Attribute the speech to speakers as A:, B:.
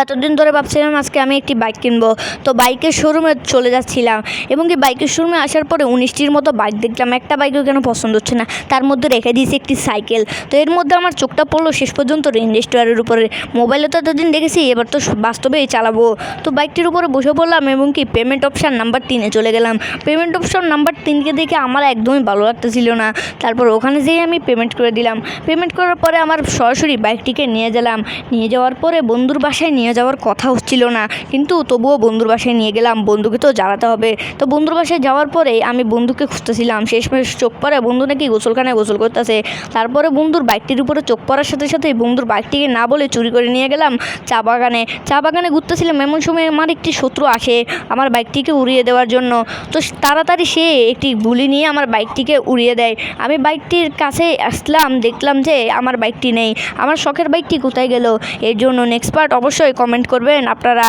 A: এতদিন ধরে ভাবছিলাম আজকে আমি একটি বাইক কিনবো। তো বাইকের শোরুমে চলে যাচ্ছিলাম এবং কি বাইকের শোরুমে আসার পরে 19টির মতো বাইক দেখলাম। একটা বাইকও কেন পছন্দ হচ্ছে না, তার মধ্যে রেখে দিয়েছি একটি সাইকেল। তো এর মধ্যে আমার চোখটা পড়লো শেষ পর্যন্ত রেঞ্জ রোভারের উপরে। মোবাইলে তো এতদিন দেখেছি, এবার তো বাস্তবেই চালাবো। তো বাইকটির উপরে বসে পড়লাম এবং কি পেমেন্ট অপশান নাম্বার 3-এ চলে গেলাম। পেমেন্ট অপশান নাম্বার 3কে দেখে আমার একদমই ভালো লাগতেছিল না। তারপর ওখানে যেয়ে আমি পেমেন্ট করে দিলাম। পেমেন্ট করার পরে আমার সরাসরি বাইকটিকে নিয়ে গেলাম। নিয়ে যাওয়ার পরে বন্ধুর বাসায় নিয়ে যাওয়ার কথা হচ্ছিল না, কিন্তু তবুও বন্ধুর বাসায় নিয়ে গেলাম। বন্ধুকে তো জ্বালাতে হবে। তো বন্ধুর বাসায় যাওয়ার পরে আমি বন্ধুকে খুঁজতেছিলাম। শেষমেশ চোখ পড়ে বন্ধু নাকি গোসলখানায় গোসল করতেছে। তারপরে বন্ধুর বাইকটির উপরে চোখ পড়ার সাথে সাথে বন্ধুর বাইকটিকে না বলে চুরি করে নিয়ে গেলাম চা বাগানে ঘুরতেছিলাম। এমন সময় আমার একটি শত্রু আসে আমার বাইকটিকে উড়িয়ে দেওয়ার জন্য। তো তাড়াতাড়ি সে একটি গুলি নিয়ে আমার বাইকটিকে উড়িয়ে দেয়। আমি বাইকটির কাছে আসলাম, দেখলাম যে আমার বাইকটি নেই। আমার শখের বাইকটি কোথায় গেল? এর জন্য নেক্সট পার্ট অবশ্যই কমেন্ট করবেন আপনারা।